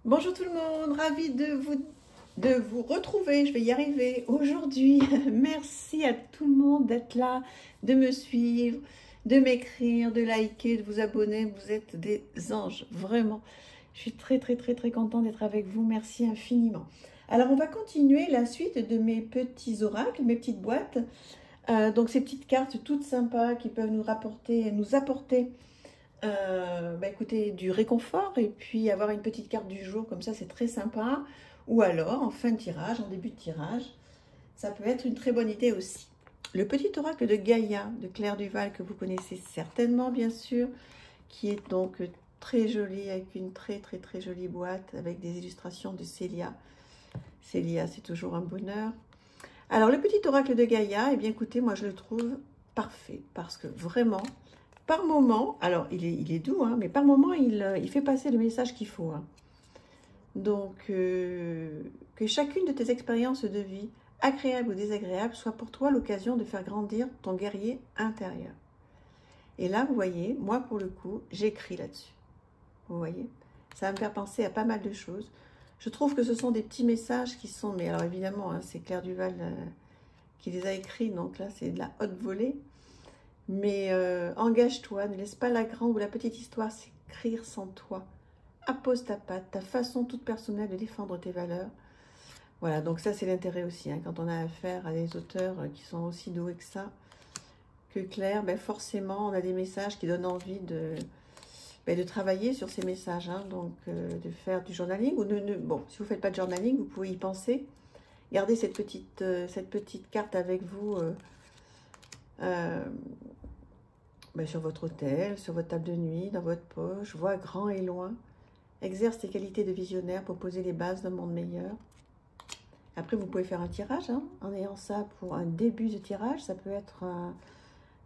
Bonjour tout le monde, ravie de vous retrouver, je vais y arriver aujourd'hui. Merci à tout le monde d'être là, de me suivre, de m'écrire, de liker, de vous abonner. Vous êtes des anges, vraiment. Je suis très contente d'être avec vous, merci infiniment. Alors on va continuer la suite de mes petits oracles, mes petites boîtes. Donc ces petites cartes toutes sympas qui peuvent nous apporter écoutez, du réconfort et puis avoir une petite carte du jour comme ça, c'est très sympa. Ou alors en fin de tirage, en début de tirage, ça peut être une très bonne idée aussi. Le petit oracle de Gaïa de Claire Duval que vous connaissez certainement bien sûr, qui est donc très joli avec une très jolie boîte avec des illustrations de Célia. Célia, c'est toujours un bonheur. Alors le petit oracle de Gaïa, eh bien écoutez, moi je le trouve parfait parce que vraiment par moment, alors il est doux, hein, mais par moment, il fait passer le message qu'il faut. Hein. Donc, que chacune de tes expériences de vie, agréables ou désagréables, soit pour toi l'occasion de faire grandir ton guerrier intérieur. Et là, vous voyez, moi, pour le coup, j'écris là-dessus. Vous voyez, ça va me faire penser à pas mal de choses. Je trouve que ce sont des petits messages qui sont... Mais alors, évidemment, hein, c'est Claire Duval qui les a écrits, donc là, c'est de la haute volée. Mais engage-toi, ne laisse pas la grande ou la petite histoire s'écrire sans toi. Appose ta patte, ta façon toute personnelle de défendre tes valeurs. Voilà, donc ça c'est l'intérêt aussi, hein, quand on a affaire à des auteurs qui sont aussi doués que ça, que Claire, ben forcément on a des messages qui donnent envie de travailler sur ces messages, hein, donc de faire du journaling. Ou bon, si vous ne faites pas de journaling, vous pouvez y penser. Gardez cette petite carte avec vous sur votre hôtel, sur votre table de nuit, dans votre poche, vois grand et loin. Exerce tes qualités de visionnaire pour poser les bases d'un monde meilleur. Après, vous pouvez faire un tirage, hein, en ayant ça pour un début de tirage. Ça peut être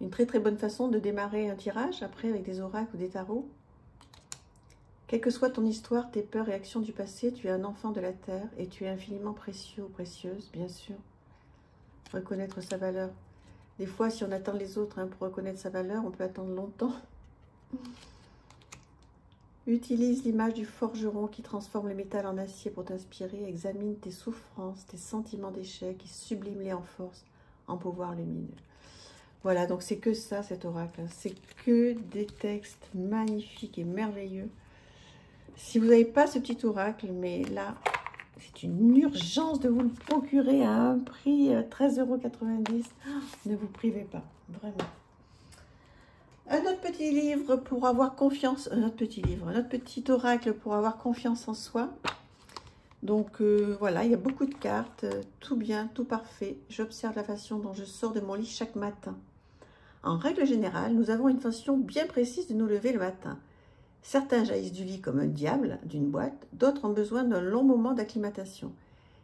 une très bonne façon de démarrer un tirage, après avec des oracles ou des tarots. Quelle que soit ton histoire, tes peurs et actions du passé, tu es un enfant de la terre et tu es infiniment précieux ou précieuse, bien sûr. Reconnaître sa valeur. Des fois, si on attend les autres pour reconnaître sa valeur, on peut attendre longtemps. Utilise l'image du forgeron qui transforme le métal en acier pour t'inspirer. Examine tes souffrances, tes sentiments d'échec et sublime-les en force, en pouvoir lumineux. Voilà, donc c'est que ça, cet oracle. C'est que des textes magnifiques et merveilleux. Si vous n'avez pas ce petit oracle, mais là, c'est une urgence de vous le procurer à un prix 13,90 €. Ne vous privez pas, vraiment. Un autre petit livre pour avoir confiance, un autre petit oracle pour avoir confiance en soi. Donc voilà, il y a beaucoup de cartes, tout bien, tout parfait. J'observe la façon dont je sors de mon lit chaque matin. En règle générale, nous avons une façon bien précise de nous lever le matin. Certains jaillissent du lit comme un diable d'une boîte, d'autres ont besoin d'un long moment d'acclimatation.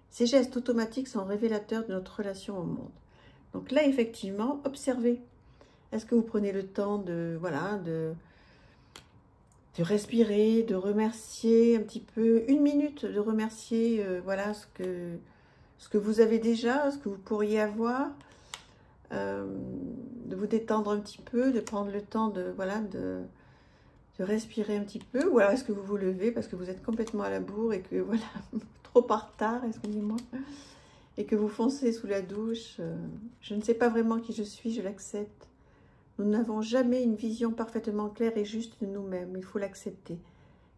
Ces gestes automatiques sont révélateurs de notre relation au monde. Donc là, effectivement, observez. Est-ce que vous prenez le temps de respirer, de remercier un petit peu, une minute de remercier voilà, ce que vous avez déjà, ce que vous pourriez avoir, de vous détendre un petit peu, de prendre le temps de respirer un petit peu, ou alors est-ce que vous vous levez parce que vous êtes complètement à la bourre et que voilà, trop en retard, excusez-moi, et que vous foncez sous la douche. Je ne sais pas vraiment qui je suis, je l'accepte. Nous n'avons jamais une vision parfaitement claire et juste de nous-mêmes, il faut l'accepter,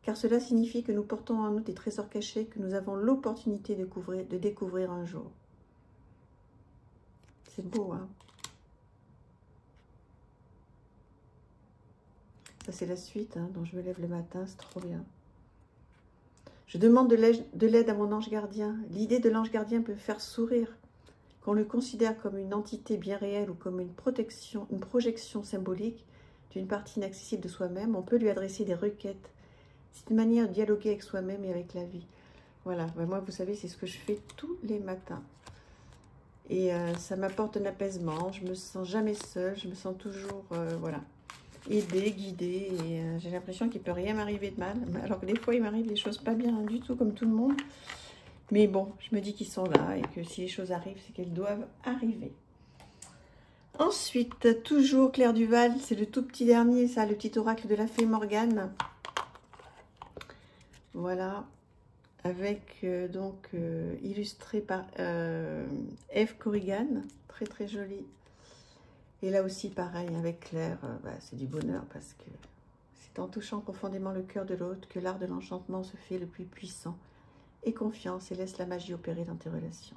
car cela signifie que nous portons en nous des trésors cachés que nous avons l'opportunité de découvrir un jour. C'est beau, hein? Ça, c'est la suite, hein, dont je me lève le matin, c'est trop bien. Je demande de l'aide à mon ange gardien. L'idée de l'ange gardien peut faire sourire. Qu'on le considère comme une entité bien réelle ou comme une projection symbolique d'une partie inaccessible de soi-même, on peut lui adresser des requêtes. C'est une manière de dialoguer avec soi-même et avec la vie. Voilà, ben moi, vous savez, c'est ce que je fais tous les matins. Et ça m'apporte un apaisement, je me sens jamais seule, je me sens toujours, voilà, aidée, guidée, et j'ai l'impression qu'il ne peut rien m'arriver de mal, alors que des fois, il m'arrive des choses pas bien du tout, comme tout le monde. Mais bon, je me dis qu'ils sont là et que si les choses arrivent, c'est qu'elles doivent arriver. Ensuite, toujours Claire Duval, c'est le tout petit dernier, ça, le petit oracle de la fée Morgane. Voilà. avec donc illustré par Eve Corrigan, très très joli. Et là aussi pareil avec Claire, c'est du bonheur parce que c'est en touchant profondément le cœur de l'autre que l'art de l'enchantement se fait le plus puissant. Et confiance et laisse la magie opérer dans tes relations.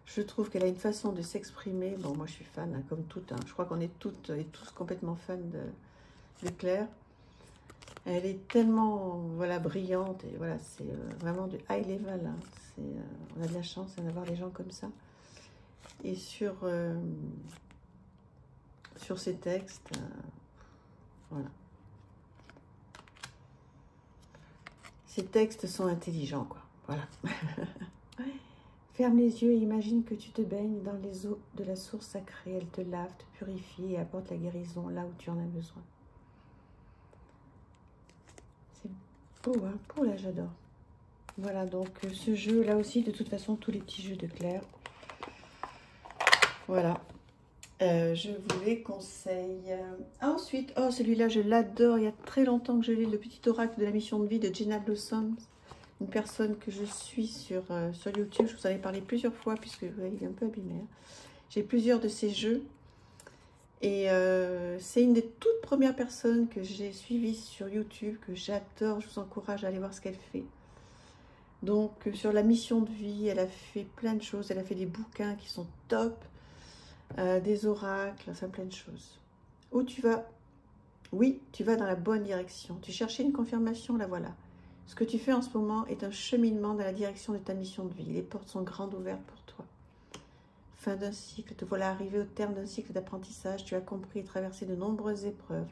Je trouve qu'elle a une façon de s'exprimer. Bon, moi je suis fan, hein, comme toutes. Hein. Je crois qu'on est toutes et tous complètement fans de Claire. Elle est tellement, voilà, brillante. Et voilà, c'est vraiment du high level. Hein. On a de la chance d'avoir des gens comme ça. Et sur ces textes, voilà. Ces textes sont intelligents, quoi. Voilà. Ferme les yeux et imagine que tu te baignes dans les eaux de la source sacrée. Elle te lave, te purifie et apporte la guérison là où tu en as besoin. C'est beau, hein? Oh là, j'adore. Voilà, donc ce jeu, là aussi, de toute façon, tous les petits jeux de Claire. Voilà. Je vous les conseille. Ensuite, oh, celui-là, je l'adore. Il y a très longtemps que je l'ai, le petit oracle de la mission de vie de Jenna Blossoms. Une personne que je suis sur YouTube. Je vous en ai parlé plusieurs fois, puisque vous voyez, il est un peu abîmé. Hein. J'ai plusieurs de ces jeux. Et c'est une des toutes premières personnes que j'ai suivies sur YouTube, que j'adore. Je vous encourage à aller voir ce qu'elle fait. Donc, sur la mission de vie, elle a fait plein de choses. Elle a fait des bouquins qui sont top, des oracles, enfin plein de choses. Où tu vas? Oui, tu vas dans la bonne direction. Tu cherchais une confirmation, la voilà. Ce que tu fais en ce moment est un cheminement dans la direction de ta mission de vie. Les portes sont grandes ouvertes pour toi. Fin d'un cycle, te voilà arrivé au terme d'un cycle d'apprentissage. Tu as compris et traversé de nombreuses épreuves.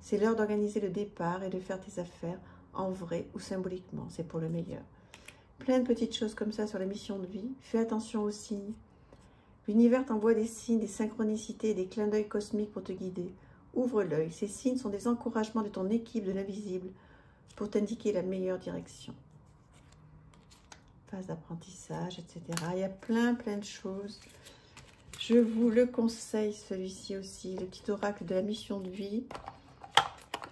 C'est l'heure d'organiser le départ et de faire tes affaires en vrai ou symboliquement. C'est pour le meilleur. Plein de petites choses comme ça sur la mission de vie. Fais attention aux signes. L'univers t'envoie des signes, des synchronicités et des clins d'œil cosmiques pour te guider. Ouvre l'œil. Ces signes sont des encouragements de ton équipe de l'invisible pour t'indiquer la meilleure direction. Phase d'apprentissage, etc. Il y a plein de choses. Je vous le conseille, celui-ci aussi, le petit oracle de la mission de vie.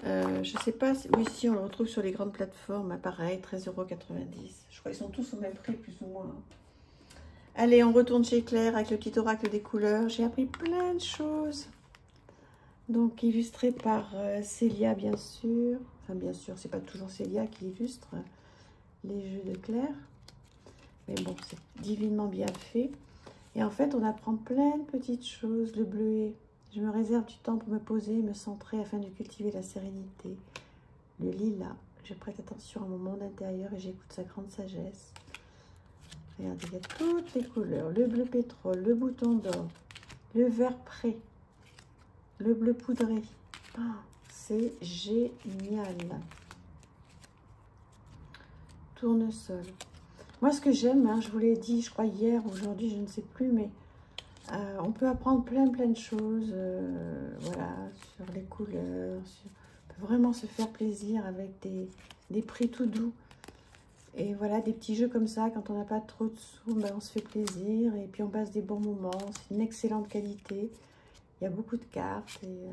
Je ne sais pas, oui, si on le retrouve sur les grandes plateformes, pareil, 13,90 €. Je crois qu'ils sont tous au même prix, plus ou moins. Allez, on retourne chez Claire avec le petit oracle des couleurs. J'ai appris plein de choses. Donc, illustré par Célia, bien sûr. Enfin, bien sûr, c'est pas toujours Célia qui illustre les jeux de Claire. Mais bon, c'est divinement bien fait. Et en fait, on apprend plein de petites choses. Le bleuet, je me réserve du temps pour me poser, me centrer afin de cultiver la sérénité. Le lilas, je prête attention à mon monde intérieur et j'écoute sa grande sagesse. Regardez, il y a toutes les couleurs. Le bleu pétrole, le bouton d'or, le vert pré, le bleu poudré. Oh, c'est génial. Tournesol. Moi, ce que j'aime, hein, je vous l'ai dit, je crois hier, aujourd'hui, je ne sais plus, mais on peut apprendre plein de choses, voilà, sur les couleurs. On peut vraiment se faire plaisir avec des prix tout doux. Et voilà, des petits jeux comme ça, quand on n'a pas trop de sous, ben, on se fait plaisir et puis on passe des bons moments. C'est une excellente qualité. Il y a beaucoup de cartes et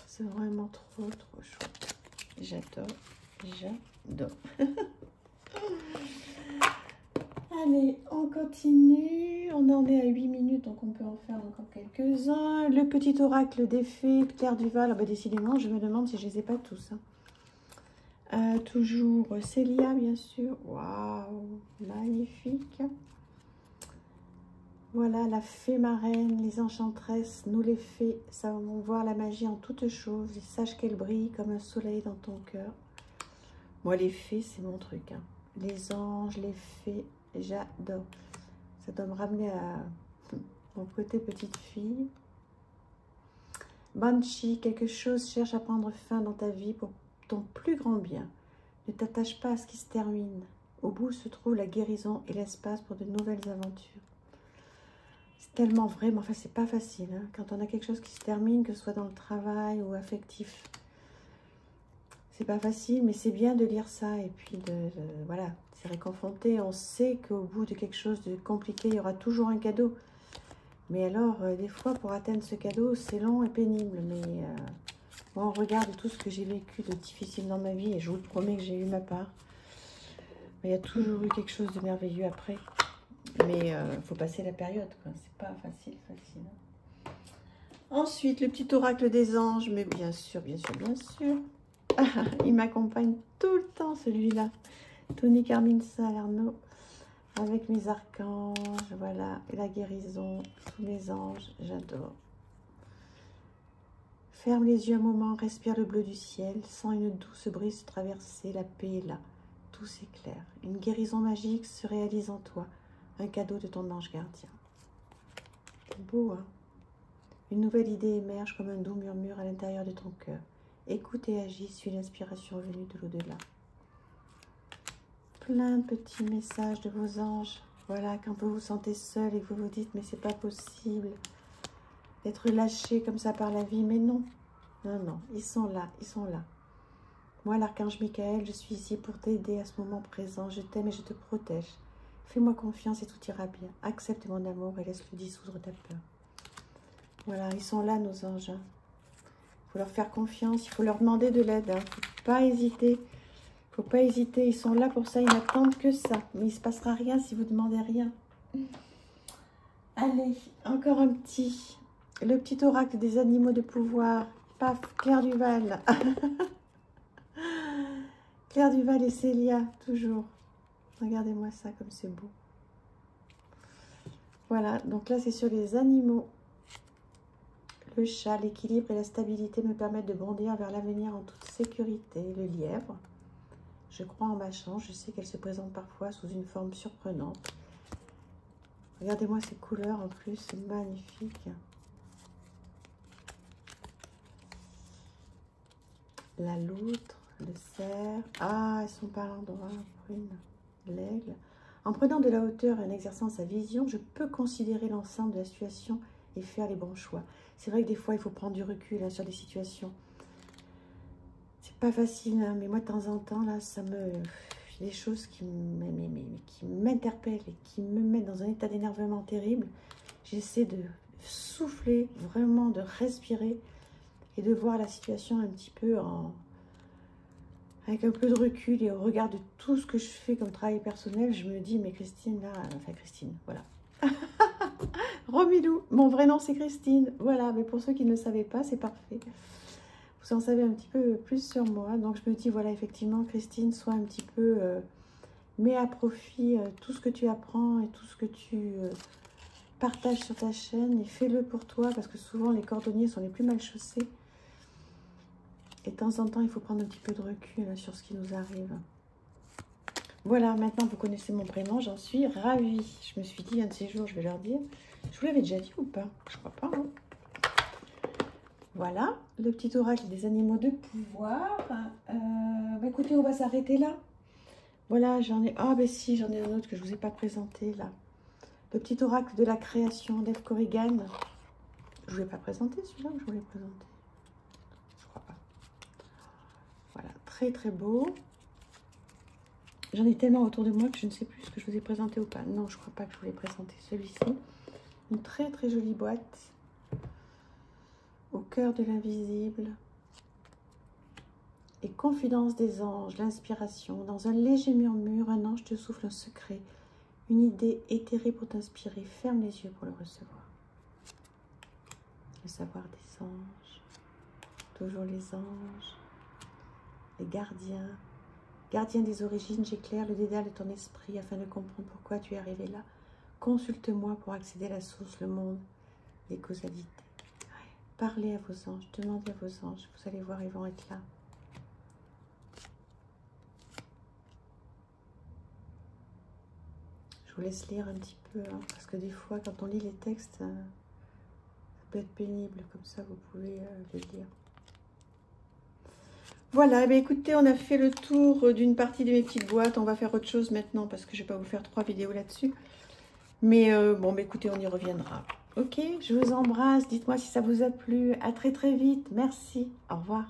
c'est vraiment trop chouette. J'adore. Allez, on continue. On en est à 8 minutes, donc on peut en faire encore quelques-uns. Le petit oracle des fées, Claire Duval. Ah ben, décidément, je me demande si je les ai pas tous. Hein. Toujours Célia, bien sûr. Waouh, magnifique. Voilà, la fée marraine, les enchanteresses, nous les fées, savons voir la magie en toutes choses et sache qu'elle brille comme un soleil dans ton cœur. Moi, les fées, c'est mon truc. Hein. Les anges, les fées, j'adore. Ça doit me ramener à mon côté petite fille. Banshee, quelque chose cherche à prendre fin dans ta vie pour ton plus grand bien. Ne t'attache pas à ce qui se termine. Au bout se trouve la guérison et l'espace pour de nouvelles aventures. C'est tellement vrai, mais enfin, c'est pas facile. Hein. Quand on a quelque chose qui se termine, que ce soit dans le travail ou affectif, c'est pas facile, mais c'est bien de lire ça et puis voilà, c'est réconforté. On sait qu'au bout de quelque chose de compliqué, il y aura toujours un cadeau. Mais alors, des fois, pour atteindre ce cadeau, c'est long et pénible. Mais moi, on regarde tout ce que j'ai vécu de difficile dans ma vie et je vous promets que j'ai eu ma part. Il y a toujours eu quelque chose de merveilleux après. Mais il faut passer la période, quoi. C'est pas facile. Ensuite, le petit oracle des anges. Mais bien sûr. Il m'accompagne tout le temps, celui-là. Tony Carmine Salerno. Avec mes archanges, voilà. Et la guérison, tous mes anges, j'adore. Ferme les yeux un moment, respire le bleu du ciel. Sens une douce brise traverser, la paix est là. Tout s'éclaire. Une guérison magique se réalise en toi. Un cadeau de ton ange gardien. Beau, hein? Une nouvelle idée émerge comme un doux murmure à l'intérieur de ton cœur. Écoute et agis, suis l'inspiration venue de l'au-delà. Plein de petits messages de vos anges. Voilà, quand vous vous sentez seul et que vous vous dites, mais c'est pas possible d'être lâché comme ça par la vie. Mais non, non, ils sont là. Moi, l'archange Michael, je suis ici pour t'aider à ce moment présent. Je t'aime et je te protège. Fais-moi confiance et tout ira bien. Accepte mon amour et laisse-le dissoudre ta peur. Voilà, ils sont là, nos anges. Il faut leur faire confiance, il faut leur demander de l'aide. Il ne faut pas hésiter. Faut pas hésiter, ils sont là pour ça, ils n'attendent que ça. Mais il ne se passera rien si vous ne demandez rien. Allez, encore un petit. Le petit oracle des animaux de pouvoir. Paf, Claire Duval. Claire Duval et Célia, toujours. Regardez-moi ça, comme c'est beau. Voilà, donc là, c'est sur les animaux. Le chat, l'équilibre et la stabilité me permettent de bondir vers l'avenir en toute sécurité. Le lièvre. Je crois en ma chance, je sais qu'elle se présente parfois sous une forme surprenante. Regardez-moi ces couleurs en plus, c'est magnifique. La loutre, le cerf. Ah, elles sont par l'endroit, prune, l'aigle. En prenant de la hauteur et en exerçant sa vision, je peux considérer l'ensemble de la situation et faire les bons choix. C'est vrai que des fois, il faut prendre du recul sur des situations. Pas facile, hein, mais moi de temps en temps, là, ça me... des choses qui m'interpellent et qui me mettent dans un état d'énervement terrible. J'essaie de souffler, vraiment de respirer et de voir la situation un petit peu avec un peu de recul et au regard de tout ce que je fais comme travail personnel. Je me dis, mais Christine, là, enfin Christine, voilà. Romilou, mon vrai nom c'est Christine, voilà, mais pour ceux qui ne le savaient pas, c'est parfait. Vous en savez un petit peu plus sur moi. Donc, je me dis, voilà, effectivement, Christine, sois un petit peu... mets à profit tout ce que tu apprends et tout ce que tu partages sur ta chaîne. Et fais-le pour toi, parce que souvent, les cordonniers sont les plus mal chaussés. Et de temps en temps, il faut prendre un petit peu de recul sur ce qui nous arrive. Voilà, maintenant, vous connaissez mon prénom. J'en suis ravie. Je me suis dit, un de ces jours, je vais leur dire. Je vous l'avais déjà dit ou pas? Je crois pas, hein. Voilà, le petit oracle des animaux de pouvoir. Écoutez, on va s'arrêter là. Voilà, j'en ai... Ah, ben si, j'en ai un autre que je ne vous ai pas présenté, là. Le petit oracle de la création d'Eve Corrigan. Je ne vous l'ai pas présenté, celui-là, ou je vous l'ai présenté? Je crois pas. Voilà, très, très beau. J'en ai tellement autour de moi que je ne sais plus ce que je vous ai présenté ou pas. Non, je ne crois pas que je vous l'ai présenté, celui-ci. Une très, très jolie boîte. Au cœur de l'invisible et confidence des anges, l'inspiration. Dans un léger murmure, un ange te souffle un secret, une idée éthérée pour t'inspirer. Ferme les yeux pour le recevoir. Le savoir des anges, toujours les anges, les gardiens, gardiens des origines. J'éclaire le dédale de ton esprit afin de comprendre pourquoi tu es arrivé là. Consulte-moi pour accéder à la source, le monde des causalités. Parlez à vos anges, demandez à vos anges, vous allez voir, ils vont être là. Je vous laisse lire un petit peu, hein, parce que des fois, quand on lit les textes, ça peut être pénible, comme ça vous pouvez les lire. Voilà, eh bien, écoutez, on a fait le tour d'une partie de mes petites boîtes. On va faire autre chose maintenant, parce que je ne vais pas vous faire 3 vidéos là-dessus. Mais bon, bah, écoutez, on y reviendra. Ok, je vous embrasse. Dites-moi si ça vous a plu. À très très vite. Merci. Au revoir.